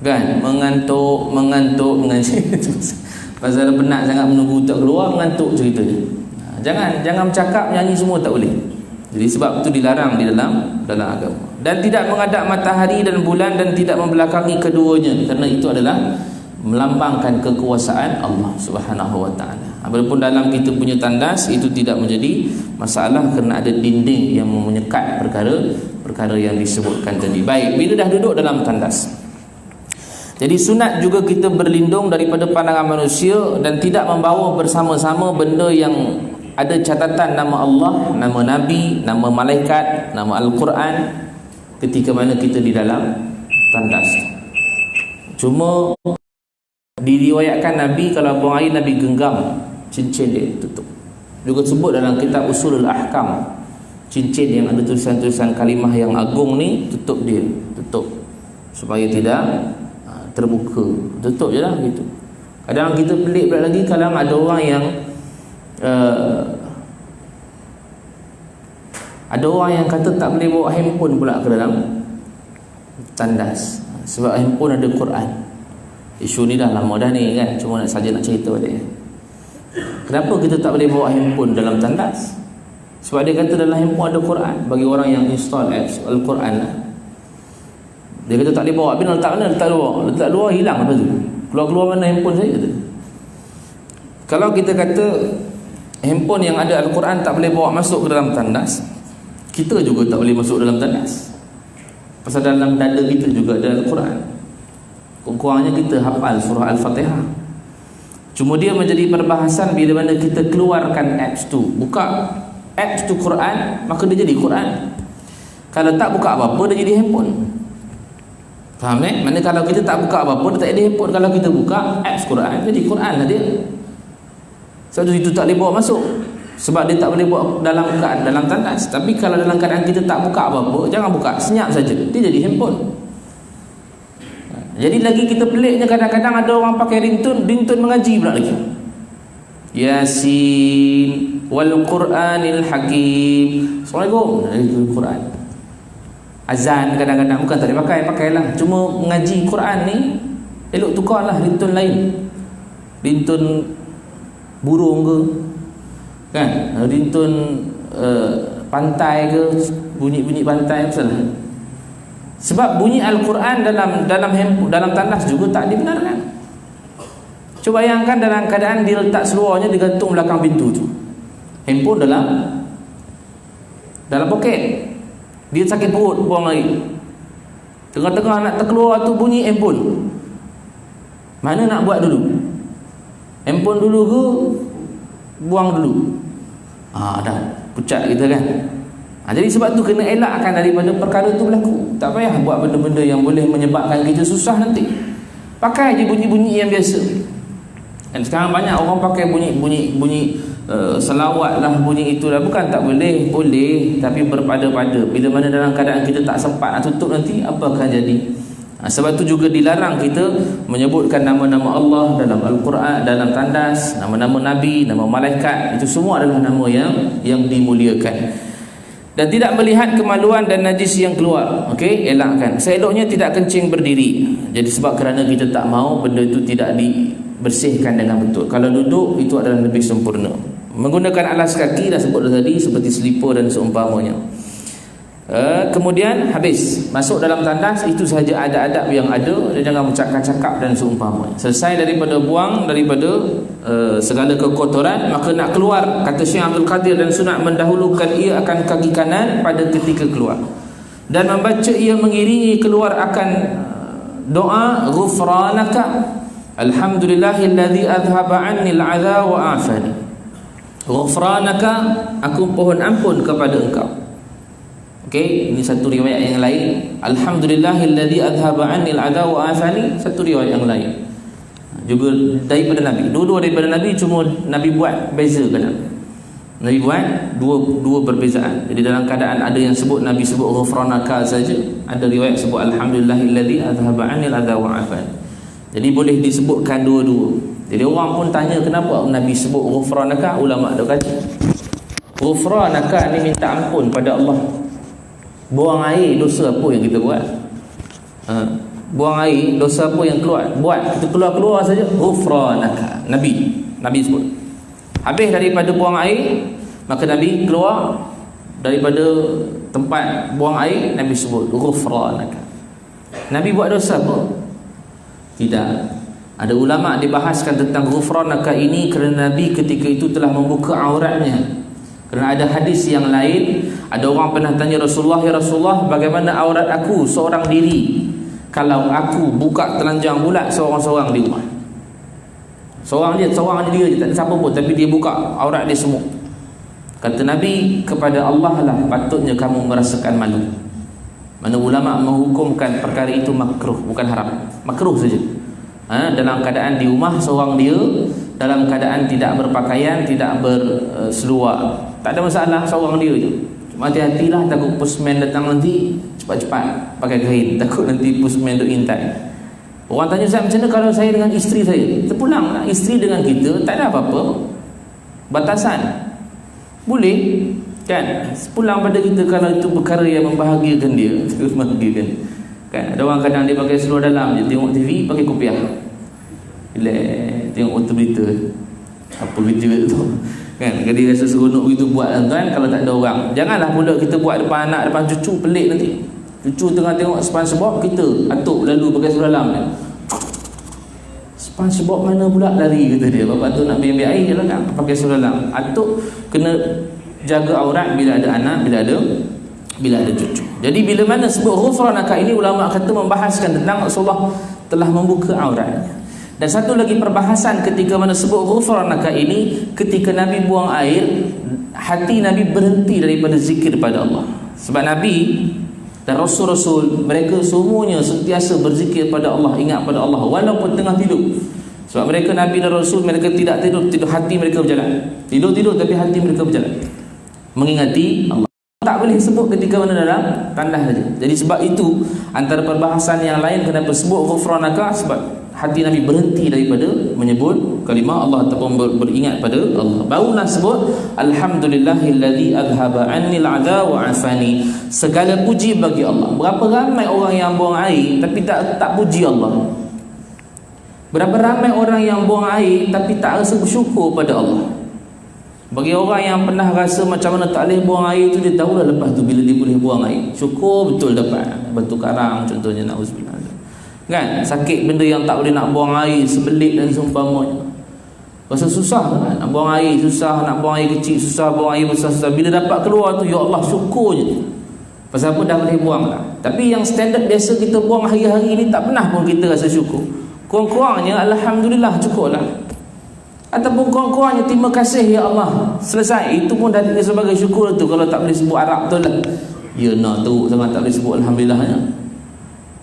Kan? Mengantuk. Pasal penat sangat menunggu tak keluar, mengantuk ceritanya. Jangan bercakap, menyanyi semua tak boleh. Jadi sebab itu dilarang di dalam agama. Dan tidak menghadap matahari dan bulan dan tidak membelakangi keduanya, kerana itu adalah melambangkan kekuasaan Allah Subhanahu wa taala. Walaupun dalam kita punya tandas itu tidak menjadi masalah kerana ada dinding yang menyekat perkara yang disebutkan tadi. Baik, bila dah duduk dalam tandas, jadi sunat juga kita berlindung daripada pandangan manusia dan tidak membawa bersama-sama benda yang ada catatan nama Allah, nama Nabi, nama malaikat, nama Al-Quran ketika mana kita di dalam tandas. Cuma diriwayatkan Nabi kalau buang air, Nabi genggam cincin dia, tutup. Juga sebut dalam kitab Usulul Ahkam, cincin yang ada tulisan-tulisan kalimah yang agung ni, tutup dia, tutup supaya tidak terbuka, tutup je lah gitu. Kadang kita pelik pula lagi kalau ada orang yang kata tak boleh bawa handphone pula ke dalam tandas sebab handphone ada Quran. Isu ni dah lama dah ni kan, cuma nak cerita pada dia. Kenapa kita tak boleh bawa handphone dalam tandas? Sebab dia kata dalam handphone ada Quran. Bagi orang yang install apps Al-Quran lah, dia kata tak boleh bawa. Bila letak mana? Letak luar hilang apa tu? Keluar mana handphone saya kata. Kalau kita kata handphone yang ada Al-Quran tak boleh bawa masuk ke dalam tandas, kita juga tak boleh masuk dalam tandas. Pasal dalam dada kita juga ada Al-Quran. Kurang-kurangnya kita hafal surah Al-Fatihah. Cuma dia menjadi perbahasan bila mana kita keluarkan apps tu. Buka apps tu Quran, maka dia jadi Quran. Kalau tak buka apa-apa, dia jadi handphone. Faham tak? Mana kalau kita tak buka apa-apa, dia tak ada handphone. Kalau kita buka apps Quran, jadi Quran lah dia. Sebab itu tak boleh bawa masuk. Sebab dia tak boleh bawa dalam tandas. Tapi kalau dalam keadaan kita tak buka apa-apa, jangan buka, senyap saja, dia jadi handphone. Jadi lagi kita peliknya, kadang-kadang ada orang pakai ringtone mengaji pula lagi. Yasin wal Quranil Hakim. Assalamualaikum. Itu Quran. Azan kadang-kadang bukan tak boleh pakailah. Cuma mengaji Quran ni elok tukarlah ringtone lain. Ringtone burung ke, kan? Ringtone pantai ke, bunyi-bunyi pantai misalnya. Sebab bunyi Al-Quran dalam tandas juga tak dibenarkan. Cuba bayangkan dalam keadaan dia letak seluarnya digantung belakang pintu tu, handphone dalam poket, dia sakit perut buang air, tengah-tengah nak terkeluar tu bunyi handphone. Mana nak buat dulu? Handphone dulu ke buang dulu? Dah pucat kita kan. Jadi sebab tu kena elakkan daripada perkara tu berlaku. Tak payah buat benda-benda yang boleh menyebabkan kita susah nanti. Pakai je bunyi-bunyi yang biasa. Dan sekarang banyak orang pakai bunyi selawat lah, bunyi itulah. Bukan tak boleh, boleh, tapi berpada-pada. Bila mana dalam keadaan kita tak sempat nak tutup nanti, apa akan jadi? Sebab tu juga dilarang kita menyebutkan nama-nama Allah dalam Al-Quran, dalam tandas, nama-nama Nabi, nama malaikat. Itu semua adalah nama yang dimuliakan. Dan tidak melihat kemaluan dan najis yang keluar. Okey, elakkan. Seeloknya tidak kencing berdiri. Jadi sebab kerana kita tak mau benda itu tidak dibersihkan dengan betul. Kalau duduk itu adalah lebih sempurna. Menggunakan alas kaki dah sebut tadi, seperti selipar dan seumpamanya. Kemudian habis masuk dalam tandas, itu sahaja adab-adab yang ada. Dan jangan bercakap-cakap dan seumpamanya. Selesai daripada buang daripada segala kekotoran, maka nak keluar, kata Syekh Abdul Qadir, dan sunat mendahulukan ia akan kaki kanan pada ketika keluar. dan membaca ia mengiringi keluar akan doa ghufranaka alhamdulillahilladzi adhhaba 'anni al'adha wa 'afani. Ghufranaka, aku mohon ampun kepada engkau. Okey, ini satu riwayat yang lain. Alhamdulillahilladzi adhhaba 'anni al'adha wa 'afani, satu riwayat yang lain. Juga daripada Nabi. Dua-dua daripada Nabi, cuma Nabi buat bezakan. Nabi buat dua perbezaan. Jadi dalam keadaan ada yang sebut Nabi sebut ghufranaka saja, ada riwayat sebut alhamdulillahilladzi adhhaba 'anil adha wa 'afan. Jadi boleh disebutkan dua-dua. Jadi orang pun tanya kenapa Nabi sebut ghufranaka, ulama dah kata ghufranaka ni minta ampun pada Allah. Buang air dosa apa yang kita buat? Buang air dosa apa yang buat kita keluar saja ghufranaka. Nabi sebut. Habis daripada buang air, maka Nabi keluar daripada tempat buang air, Nabi sebut ghufranaka. Nabi buat dosa apa? Tidak. Ada ulama dibahaskan tentang ghufranaka ini kerana Nabi ketika itu telah membuka auratnya. Kerana ada hadis yang lain, ada orang pernah tanya Rasulullah, ya Rasulullah, bagaimana aurat aku seorang diri kalau aku buka telanjang bulat seorang-seorang di rumah? Seorang dia je, tak ada siapa pun, tapi dia buka aurat dia semua. Kata Nabi, kepada Allah lah patutnya kamu merasakan malu. Mana ulama menghukumkan perkara itu makruh, bukan haram, makruh saja. Dalam keadaan di rumah seorang dia, dalam keadaan tidak berpakaian, tidak berseluar, tak ada masalah, seorang dia je. Cuma hati-hatilah, takut postman datang nanti, cepat-cepat pakai kain, takut nanti postman duk intai. Orang tanya saya, macam mana kalau saya dengan isteri saya? Terpulang lah, isteri dengan kita tak ada apa-apa batasan, boleh kan? Pulang pada kita kalau itu perkara yang membahagiakan dia, membahagiakan kan? Ada orang kadang dia pakai seluar dalam je, tengok TV pakai kopiah, bila tengok auto berita apa berita tu kan, dia rasa seronok begitu buat kan. Kalau tak ada orang, janganlah pula kita buat depan anak, depan cucu, pelik nanti. Cucu tengah tengok SpongeBob, kita atuk lalu pakai seluar dalam dia. SpongeBob mana pula lari, kata dia. Bapak tu nak ambil air je lah kan, pakai seluar dalam. Atuk kena jaga aurat bila ada anak, bila ada cucu. Jadi bila mana sebut ghufranaka ini, ulama kata membahaskan tentang Rasulullah telah membuka auratnya. Dan satu lagi perbahasan ketika mana sebut ghufranaka ini, ketika Nabi buang air, hati Nabi berhenti daripada zikir pada Allah. Sebab Nabi dan Rasul-Rasul, mereka semuanya sentiasa berzikir pada Allah, ingat pada Allah walaupun tengah tidur. Sebab mereka Nabi dan Rasul, mereka tidak tidur, hati mereka berjalan. Tidur tapi hati mereka berjalan, mengingati Allah. Tak boleh sebut ketika mana dalam tandas saja. Jadi sebab itu antara perbahasan yang lain kenapa sebut ghufranaka, sebab hati Nabi berhenti daripada menyebut kalimah Allah ataupun beringat pada Allah. Barulah sebut alhamdulillahilladzi adhhaba 'annil 'adha wa 'afani. Segala puji bagi Allah. Berapa ramai orang yang buang air tapi tak puji Allah. Berapa ramai orang yang buang air tapi tak rasa bersyukur pada Allah. Bagi orang yang pernah rasa macam mana tak boleh buang air tu, dia tahulah lepas tu bila dia boleh buang air, syukur betul dapat batu karang contohnya, na'udzubillah kan, sakit benda yang tak boleh nak buang air, sebelit dan seumpamanya. Rasa susah kan, nak buang air susah, nak buang air kecil susah, buang air besar susah. Bila dapat keluar tu, ya Allah, syukur je. Pasal apa dah boleh buang lah. Tapi yang standard biasa kita buang hari-hari ni, tak pernah pun kita rasa syukur. Kurang-kurangnya alhamdulillah, cukup lah. Ataupun kurang-kurangnya terima kasih ya Allah, selesai. Itu pun dah sebagai syukur tu. Kalau tak boleh sebut Arab tu lah, ya nak teruk sangat tak boleh sebut alhamdulillahnya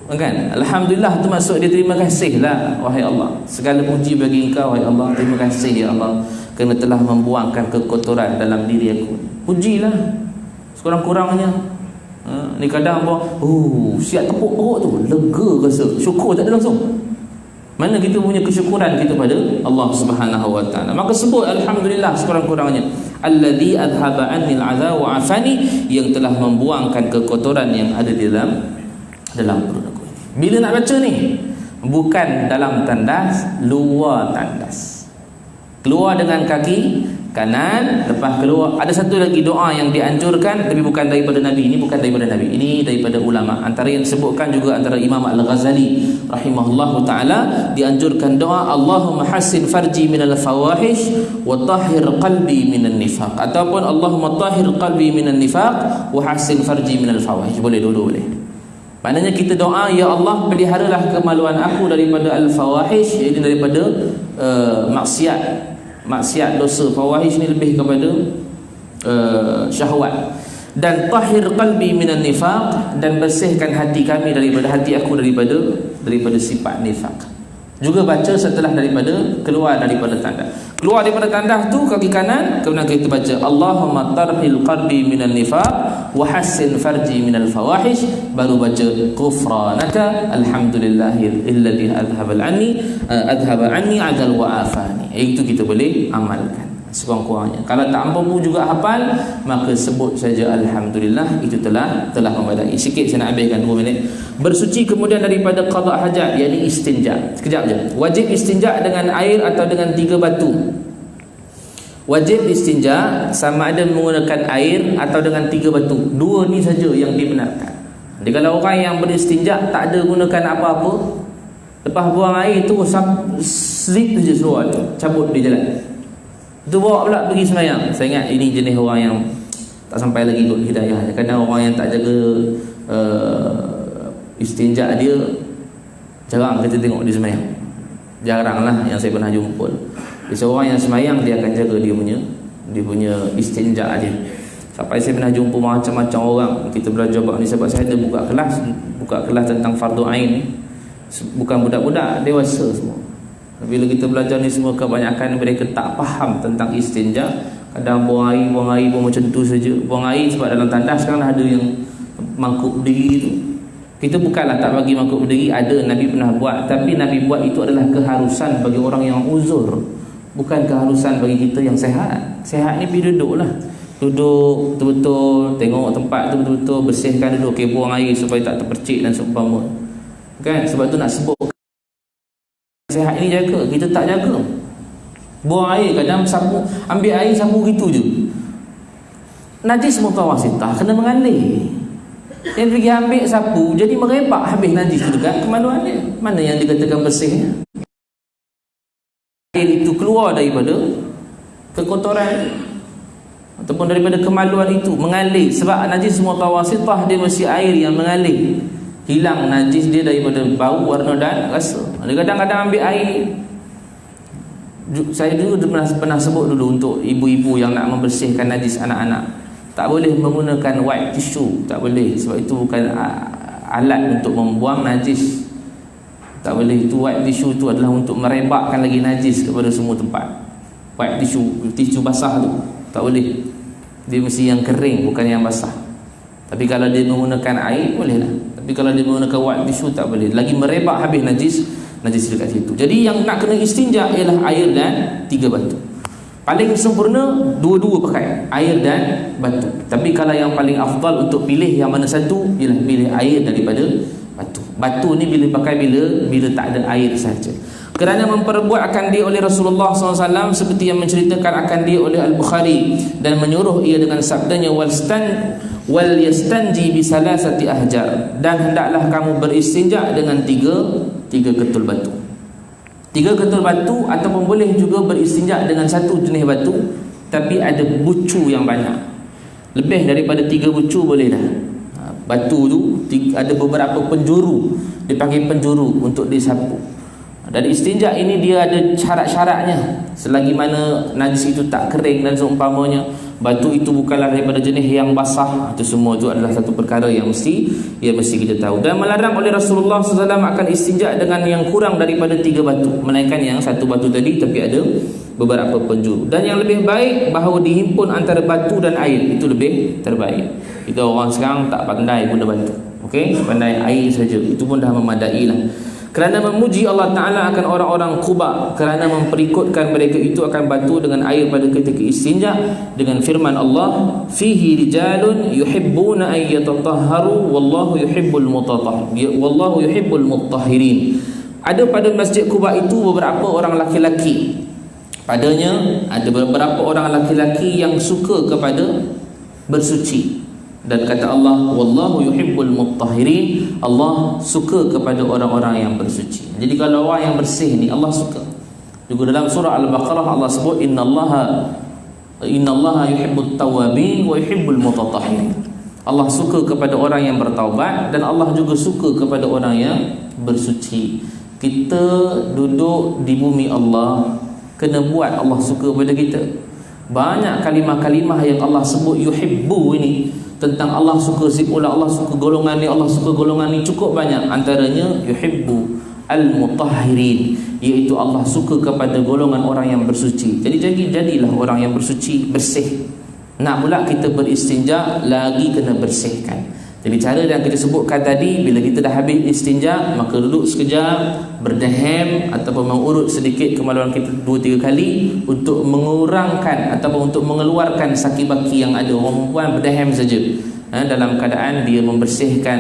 kan. Alhamdulillah tu maksud dia terima kasih lah, wahai Allah, segala puji bagi engkau wahai Allah, terima kasih ya Allah kerana telah membuangkan kekotoran dalam diri aku. Pujilah sekurang-kurangnya. Ni kadang buang, siap tepuk perut tu, lega rasa, syukur tak ada langsung. Mana kita punya kesyukuran kita pada Allah Subhanahu wa taala. Maka sebut alhamdulillah sekurang-kurangnya. Alladzi adhhaba 'annil 'adha wa 'afani, yang telah membuangkan kekotoran yang ada di dalam perut aku. Bila nak baca ni, bukan dalam tandas, luar tandas. Keluar dengan kaki kanan, lepas keluar. Ada satu lagi doa yang dianjurkan, tapi bukan daripada Nabi. Ini bukan daripada Nabi, ini daripada ulama. Antara yang disebutkan juga antara Imam Al-Ghazali rahimahullahu ta'ala, dianjurkan doa Allahumma hassin farji minal fawahish wa tahhir qalbi minan nifaq, ataupun Allahumma tahhir qalbi minan nifaq wa hassin farji minal fawahish. Boleh, dua-dua boleh. Maknanya kita doa, ya Allah, peliharalah kemaluan aku daripada al-fawahish, iaitu daripada maksiat, dosa. Fawahish ni lebih kepada syahwat. Dan tahhir qalbi minan nifaq, dan bersihkan hati kami daripada, hati aku daripada sifat nifaq. Juga baca setelah daripada keluar daripada tandas. Keluar daripada tandas tu kaki kanan, kemudian kita baca Allahumma tarhil qalbi minan nifaq wa hassin farji minal fawahish, baru baca ghufranaka alhamdulillahi alladhi adhaba anni adal wa afani. Itu kita boleh amalkan sekurang-kurangnya. Kalau tak mampu juga hafal, maka sebut saja alhamdulillah, itu telah memadai. Sikit saya nak habiskan 2 minit. Bersuci kemudian daripada qada hajat, yakni istinja. Sekejap je. Wajib istinja dengan air atau dengan 3 batu. Wajib istinja sama ada menggunakan air atau dengan 3 batu. 2 ni saja yang dibenarkan. Jadi kalau orang yang beristinja tak ada gunakan apa-apa, lepas buang air tu slip je seluar tu, cabut di jalan, tu bawa pula pergi sembahyang. Saya ingat ini jenis orang yang tak sampai lagi ikut hidayah. Kadang orang yang tak jaga istinja dia, jarang kita tengok dia sembahyang. Jarang lah yang saya pernah jumpa. Seorang yang sembahyang, dia akan jaga dia punya istinja dia. Sampai saya pernah jumpa macam-macam orang. Kita belajar bab ni sebab saya ada buka kelas tentang fardu ain ni. Bukan budak-budak, dewasa semua. Bila kita belajar ni semua, kebanyakan mereka tak faham tentang istinja. Kadang buang air pun macam tu saja. Buang air sebab dalam tandas sekarang ada yang mangkuk berdiri tu. Kita bukanlah tak bagi mangkuk berdiri, ada, Nabi pernah buat. Tapi Nabi buat itu adalah keharusan bagi orang yang uzur, bukan keharusan bagi kita yang sehat. Sehat ni pergi duduk lah. Duduk betul-betul, tengok tempat tu betul-betul, bersihkan dulu. Okay, buang air supaya tak terpercik dan seumpama. Kan? Sebab tu nak sebut sehat ini jaga, kita tak jaga. Buang air, kadang sapu, ambil air sapu gitu je. Najis mutawasitah, kena mengalir. Yang pergi ambil sapu, jadi merebak habis najis tu dekat kemaluan dia. Mana yang dikatakan bersih? Air itu keluar daripada kekotoran ataupun daripada kemaluan itu, mengalir. Sebab najis mutawasitah, dia mesti air yang mengalir. Hilang najis dia daripada bau, warna dan rasa. Kadang-kadang ambil air. Saya dulu pernah sebut dulu untuk ibu-ibu yang nak membersihkan najis anak-anak, tak boleh menggunakan white tissue. Tak boleh, sebab itu bukan alat untuk membuang najis. Tak boleh. Itu white tissue tu adalah untuk merebakkan lagi najis kepada semua tempat. White tissue basah tu tak boleh. Dia mesti yang kering, bukan yang basah. Tapi kalau dia menggunakan air, boleh lah. Tapi kalau dia menggunakan white tissue, tak boleh. Lagi merebak habis najis dekat situ. Jadi yang nak kena istinja ialah air dan 3 batu. Paling sempurna dua-dua pakai, air dan batu. Tapi kalau yang paling afdal untuk pilih yang mana satu, ialah pilih air daripada batu. Batu ni bila pakai bila tak ada air saja. Kerana memperbuatkan dia oleh Rasulullah SAW, seperti yang menceritakan akan dia oleh Al-Bukhari, dan menyuruh ia dengan sabdanya wal yastanji bi salasati ahjar, dan hendaklah kamu beristinja dengan 3 ketul batu. 3 ketul batu, ataupun boleh juga beristinja dengan 1 jenis batu tapi ada bucu yang banyak. Lebih daripada 3 bucu boleh dah. Batu tu ada beberapa penjuru, dipanggil penjuru untuk disapu. Dan istinja ini dia ada syarat-syaratnya. Selagi mana najis itu tak kering dan seumpamanya, batu itu bukanlah daripada jenis yang basah, itu semua itu adalah satu perkara yang mesti kita tahu. Dan melarang oleh Rasulullah SAW akan istinja dengan yang kurang daripada 3 batu, melainkan yang 1 batu tadi tapi ada beberapa penjuru. Dan yang lebih baik bahawa dihimpun antara batu dan air, itu lebih terbaik. Kita orang sekarang tak pandai guna batu, okey, pandai air saja, itu pun dah memadai lah. Kerana memuji Allah Ta'ala akan orang-orang Quba, kerana memperikutkan mereka itu akan batu dengan air pada ketika istinja, dengan firman Allah, fihi rijalun yuhibbuna an yatatahharu wallahu yuhibbul mutahhirin. Ada pada masjid Quba itu beberapa orang laki-laki, Padanya ada beberapa orang laki-laki yang suka kepada bersuci. Dan kata Allah, wallahu yuhibbul mutahhirin, Allah suka kepada orang-orang yang bersuci. Jadi kalau orang yang bersih ni Allah suka. Juga dalam surah Al-Baqarah Allah sebut innallaha yuhibbut tawwabin wa yuhibbul mutatahhirin. Allah suka kepada orang yang bertaubat dan Allah juga suka kepada orang yang bersuci. Kita duduk di bumi Allah, kena buat Allah suka pada kita. Banyak kalimah-kalimah yang Allah sebut yuhibbu ini, tentang Allah suka si pula, Allah suka golongan ni, Allah suka golongan ni, cukup banyak. Antaranya yuhibbu al-mutahhirin, iaitu Allah suka kepada golongan orang yang bersuci. Jadilah orang yang bersuci, bersih. Nak pula kita beristinja, lagi kena bersihkan. Jadi cara yang kita sebutkan tadi, bila kita dah habis istinja, maka duduk sekejap, berdehem ataupun mengurut sedikit kemaluan kita 2-3 kali untuk mengurangkan ataupun untuk mengeluarkan saki-baki yang ada. Orang perempuan berdehem saja, dalam keadaan dia membersihkan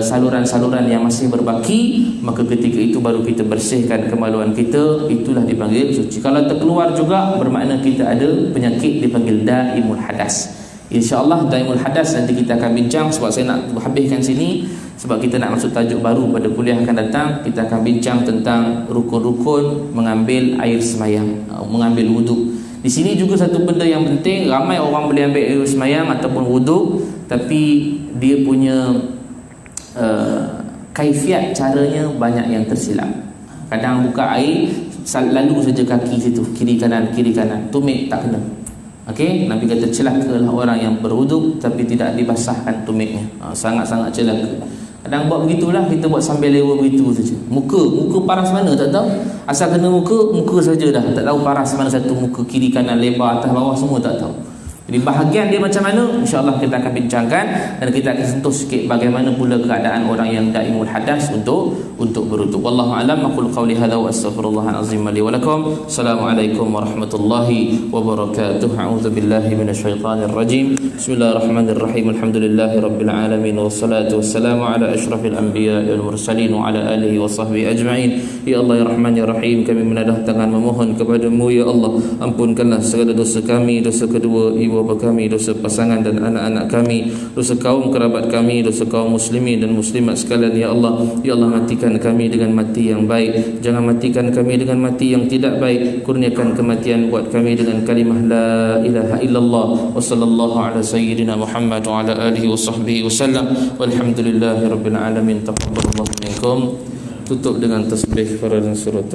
saluran-saluran yang masih berbaki, maka ketika itu baru kita bersihkan kemaluan kita. Itulah dipanggil suci. Kalau terkeluar juga, bermakna kita ada penyakit dipanggil daimul hadas. InsyaAllah daimul hadas nanti kita akan bincang. Sebab saya nak habiskan sini, sebab kita nak masuk tajuk baru pada kuliah akan datang. Kita akan bincang tentang rukun-rukun mengambil air semayang, mengambil wuduk. Di sini juga satu benda yang penting. Ramai orang boleh ambil air semayang ataupun wuduk, tapi dia punya kaifiat, caranya banyak yang tersilap. Kadang buka air, lalu saja kaki situ, kiri kanan, tumit tak kena. Okey, Nabi kata celakalah orang yang berwuduk tapi tidak dibasahkan tumitnya. Sangat-sangat celaka. Kadang buat begitulah, kita buat sambil lewa begitu saja. Muka paras mana tak tahu. Asal kena muka saja dah. Tak tahu paras mana satu muka, kiri kanan, lebar, atas bawah semua tak tahu. Jadi bahagian dia macam mana, insya-Allah kita akan bincangkan, dan kita akan sentuh sikit bagaimana pula keadaan orang yang daimul hadas untuk berwuduk. Wallahu a'lam. Aqul qawli hadza wa astaghfirullahal azim li wa lakum. Assalamualaikum warahmatullahi wabarakatuh. A'udzu billahi minasyaitonir rajim. Bismillahirrahmanirrahim. Alhamdulillahirabbil alamin wassalatu wassalamu ala asyrafil anbiya'i wal mursalin wa ala alihi wa sahbihi ajma'in. Ya Allah ya Rahman ya Rahim, kami menadah tangan memohon kepadamu ya Allah, ampunkanlah segala dosa kami, dosa kedua ibu bapa kami, dosa pasangan dan anak-anak kami, dosa kaum kerabat kami, dosa kaum muslimin dan muslimat sekalian ya Allah. Ya Allah, matikan kami dengan mati yang baik, jangan matikan kami dengan mati yang tidak baik. Kurniakan kematian buat kami dengan kalimah la ilaha illallah. Wa sallallahu ala sayyidina Muhammad wa ala alihi wa sahbihi wasallam. Walhamdulillahi rabbil alamin. Taqabbalallahu minkum. Tutup dengan tasbih Farad dan surat.